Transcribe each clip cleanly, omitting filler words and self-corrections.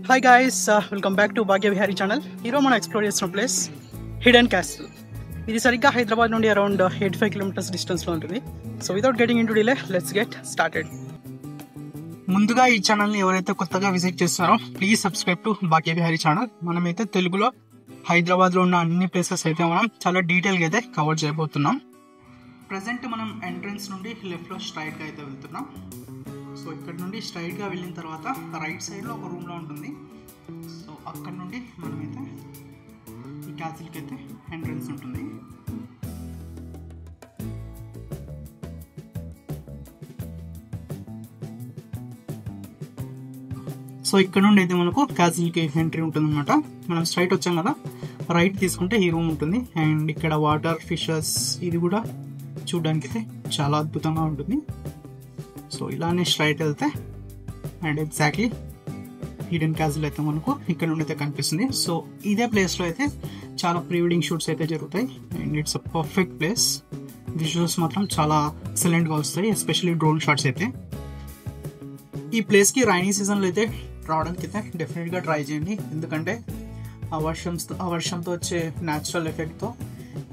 Hi guys, welcome back to Bhagya Vihari channel. ఈరోజు మనం explore చేసిన ప్లేస్ హిడెన్ క్యాసిల్. ఇది సరిగ్గా హైదరాబాద్ నుండి అరౌండ్ 85 కిలోమీటర్స్ డిస్టెన్స్లో ఉంటుంది. So without getting in to delay, let's get started. ముందుగా ఈ ఛానల్ని ఎవరైతే కొత్తగా విజిట్ చేస్తున్నారో please subscribe to Bhagya Vihari channel. మనమైతే తెలుగులో హైదరాబాద్లో ఉన్న అన్ని ప్లేసెస్ అయితే మనం చాలా డీటెయిల్గా అయితే కవర్ చేయబోతున్నాం. ప్రజెంట్ మనం ఎంట్రన్స్ నుండి లెఫ్ట్లో స్ట్రైట్గా అయితే వెళ్తున్నాం. సో ఇక్కడ నుండి స్ట్రైట్గా వెళ్ళిన తర్వాత రైట్ సైడ్లో ఒక రూమ్లో ఉంటుంది. సో అక్కడ నుండి మనమైతే ఈ క్యాసిల్కి అయితే ఎంట్రన్స్ ఉంటుంది. సో ఇక్కడ నుండి అయితే మనకు క్యాసిల్కి ఎంట్రీ ఉంటుంది అనమాట. మనం స్ట్రైట్ వచ్చాం కదా, రైట్ తీసుకుంటే ఈ రూమ్ ఉంటుంది. అండ్ ఇక్కడ వాటర్, ఫిషెస్, ఇది కూడా చూడడానికి అయితే చాలా అద్భుతంగా ఉంటుంది. సో ఇలానే స్ట్రైట్ వెళ్తే అండ్ ఎగ్జాక్ట్లీ హిడెన్ క్యాసిల్ అయితే మనకు ఇక్కడ నుండి అయితే కనిపిస్తుంది. సో ఇదే ప్లేస్లో అయితే చాలా ప్రీ వెడ్డింగ్ షూట్స్ అయితే జరుగుతాయి. And it's a perfect place. Visuals మాత్రం చాలా ఎక్సలెంట్గా వస్తాయి, ఎస్పెషల్లీ డ్రోన్ షాట్స్ అయితే. ఈ ప్లేస్కి రైనీ సీజన్లో అయితే రావడానికి అయితే డెఫినెట్గా ట్రై చేయండి. ఎందుకంటే ఆ వర్షంతో వచ్చే న్యాచురల్ ఎఫెక్ట్తో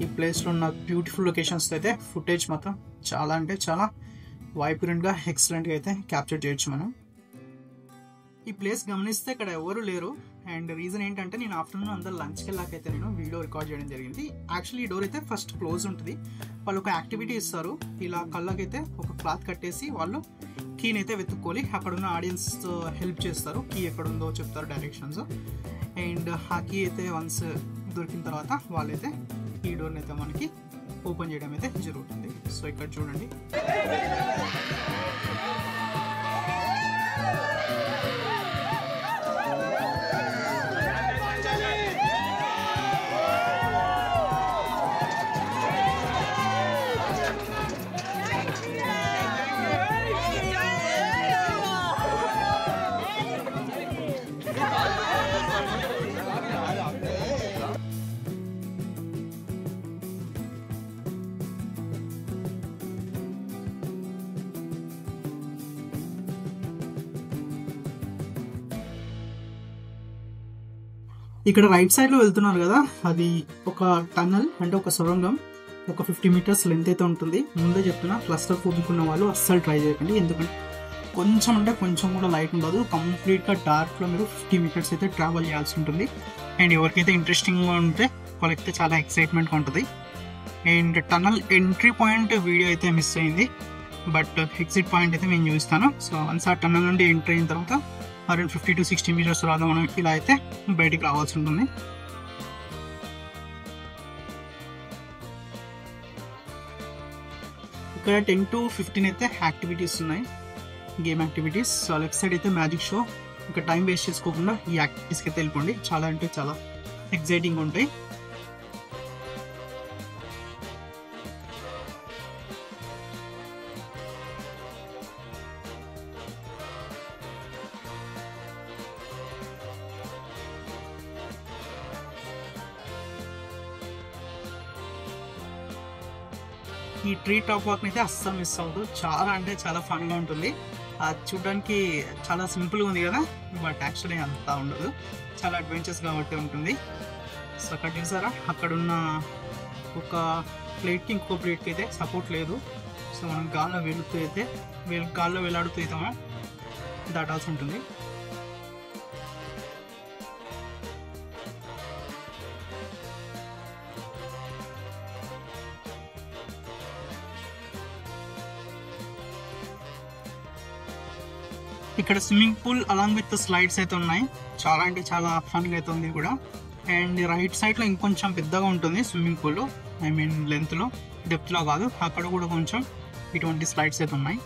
ఈ ప్లేస్లో ఉన్న బ్యూటిఫుల్ లొకేషన్స్తో అయితే ఫుటేజ్ మాత్రం చాలా అంటే చాలా వైబ్రెంట్గా, ఎక్సలెంట్గా అయితే క్యాప్చర్ చేయొచ్చు మనం. ఈ ప్లేస్ గమనిస్తే ఇక్కడ ఎవరు లేరు. అండ్ రీజన్ ఏంటంటే నేను ఆఫ్టర్నూన్ అందరు లంచ్కి వెళ్ళాకైతే నేను వీడియో రికార్డ్ చేయడం జరిగింది. యాక్చువల్లీ ఈ డోర్ అయితే ఫస్ట్ క్లోజ్ ఉంటుంది. వాళ్ళు ఒక యాక్టివిటీ ఇస్తారు. ఇలా కళ్ళకైతే ఒక క్లాత్ కట్టేసి వాళ్ళు కీని అయితే వెతుక్కోవాలి. అక్కడ ఉన్న ఆడియన్స్ హెల్ప్ చేస్తారు, కీ ఎక్కడ ఉందో చెప్తారు, డైరెక్షన్స్. అండ్ ఆ కీ అయితే వన్స్ దొరికిన తర్వాత వాళ్ళైతే ఈ డోర్ని అయితే మనకి ఓపెన్ చేయడం అయితే జరుగుతుంది. సో ఇక్కడ చూడండి, ఇక్కడ రైట్ సైడ్లో వెళ్తున్నారు కదా, అది ఒక టన్నల్, అంటే ఒక సొరంగం. ఒక 50 మీటర్స్ లెంత్ అయితే ఉంటుంది. ముందే చెప్తున్నా, క్లస్టర్ ఫోబిక్ వాళ్ళు అస్సలు ట్రై చేయకండి. ఎందుకంటే కొంచెం అంటే కొంచెం కూడా లైట్ ఉండదు. కంప్లీట్గా డార్క్లో మీరు 50 మీటర్స్ అయితే ట్రావెల్ చేయాల్సి ఉంటుంది. అండ్ ఎవరికైతే ఇంట్రెస్టింగ్గా ఉంటే వాళ్ళకైతే చాలా ఎక్సైట్మెంట్గా ఉంటుంది. And tunnel entry point video అయితే మిస్ అయింది, బట్ ఎగ్జిట్ పాయింట్ అయితే నేను చూపిస్తాను. సో వన్స్ ఆ టన్నల్ నుండి ఎంట్రీ అయిన తర్వాత అరౌండ్ 50 to 60 మీటర్స్ తర్వాత మనం ఇలా అయితే బయటికి రావాల్సి ఉంటుంది. ఇక్కడ 10 to 15 అయితే యాక్టివిటీస్ ఉన్నాయి, game activities. So left side అయితే మ్యాజిక్ షో. ఇంకా టైం వేస్ట్ చేసుకోకుండా ఈ యాక్టివిటీస్కి అయితే వెళ్ళిపోండి. చాలా అంటే చాలా ఎక్సైటింగ్ ఉంటాయి. ఈ ట్రీ టాప్ వాక్ అయితే అస్సలు మిస్ అవ్వదు. చాలా అంటే చాలా ఫన్గా ఉంటుంది. అది చూడడానికి చాలా సింపుల్గా ఉంది కదా, బట్ యాక్చువల్లీ అంతా ఉండదు. చాలా అడ్వెంచర్స్ కాబట్టి ఉంటుంది. సో అక్కడ చూసారా, అక్కడున్న ఒక ప్లేట్కి ఇంకొక ప్లేట్కి అయితే సపోర్ట్ లేదు. సో మనం గాల్లో వేలాడుతూ అయితే మనం దాటాల్సి ఉంటుంది. ఇక్కడ swimming pool along with slides అయితే ఉన్నాయి. చాలా అంటే చాలా ఫన్గా అయితే ఉంది కూడా. అండ్ రైట్ సైడ్లో ఇంకొంచెం పెద్దగా ఉంటుంది స్విమ్మింగ్ పూల్, ఐ మీన్ లెంత్లో, డెప్త్లో కాదు. అక్కడ కూడా కొంచెం ఇటువంటి స్లైడ్స్ అయితే ఉన్నాయి.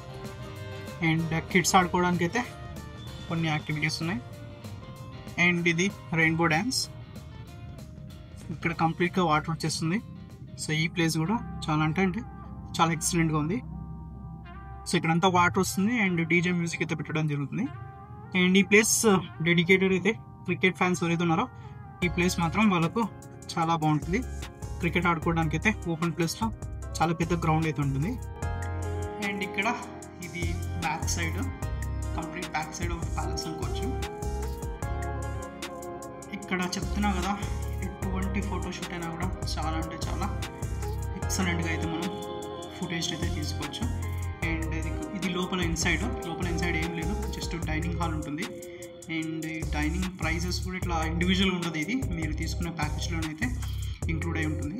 అండ్ కిడ్స్ ఆడుకోవడానికి అయితే కొన్ని యాక్టివిటీస్ ఉన్నాయి. అండ్ ఇది రెయిన్బో డ్యాన్స్. ఇక్కడ కంప్లీట్గా వాటర్ వచ్చేస్తుంది. సో ఈ ప్లేస్ కూడా చాలా అంటే చాలా ఎక్సలెంట్గా ఉంది. సో ఇక్కడంతా వాటర్ వస్తుంది అండ్ డీజే మ్యూజిక్ అయితే పెట్టడం జరుగుతుంది. అండ్ ఈ ప్లేస్ డెడికేటెడ్ అయితే క్రికెట్ ఫ్యాన్స్ ఎవరైతే ఉన్నారో ఈ ప్లేస్ మాత్రం వాళ్ళకు చాలా బాగుంటుంది. క్రికెట్ ఆడుకోవడానికి అయితే ఓపెన్ ప్లేస్లో చాలా పెద్ద గ్రౌండ్ అయితే ఉంటుంది. అండ్ ఇక్కడ ఇది back side, complete back side of palace అనుకోవచ్చు. ఇక్కడ చెప్తున్నా కదా, ఎటువంటి ఫోటోషూట్ అయినా కూడా చాలా అంటే చాలా ఎక్సలెంట్గా అయితే మనం ఫుటేజ్ అయితే తీసుకోవచ్చు. అండ్ ఇది లోపల ఇన్సైడ్ ఏం లేదు, జస్ట్ డైనింగ్ హాల్ ఉంటుంది. అండ్ డైనింగ్ ప్రైజెస్ కూడా ఇట్లా ఇండివిజువల్గా ఉంటుంది. ఇది మీరు తీసుకునే ప్యాకేజ్లోనైతే ఇంక్లూడ్ అయి ఉంటుంది.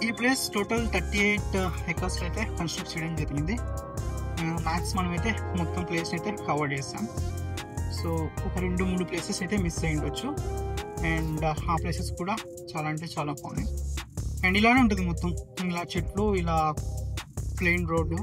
ఈ ప్లేస్ టోటల్ 38 acres అయితే కన్స్ట్రక్ట్ చేయడం జరిగింది. మ్యాక్స్ మనమైతే మొత్తం ప్లేస్ అయితే కవర్ చేస్తాం. సో ఒక 2-3 ప్లేసెస్ అయితే మిస్ అయ్యి ఉండొచ్చు. అండ్ ఆ ప్లేసెస్ కూడా చాలా అంటే చాలా బాగున్నాయి. అండ్ ఇలానే ఉంటుంది మొత్తం, ఇలా చెట్లు, ఇలా plain road.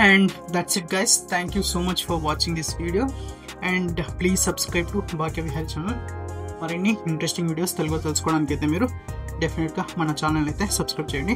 And that's it guys, thank you so much for watching this video and please subscribe to Bhagya Vihar channel. మరిన్ని ఇంట్రెస్టింగ్ వీడియోస్ తెలుగులో తెలుసుకోవడానికి అయితే మీరు డెఫినెట్గా మన ఛానల్ అయితే సబ్స్క్రైబ్ చేయండి.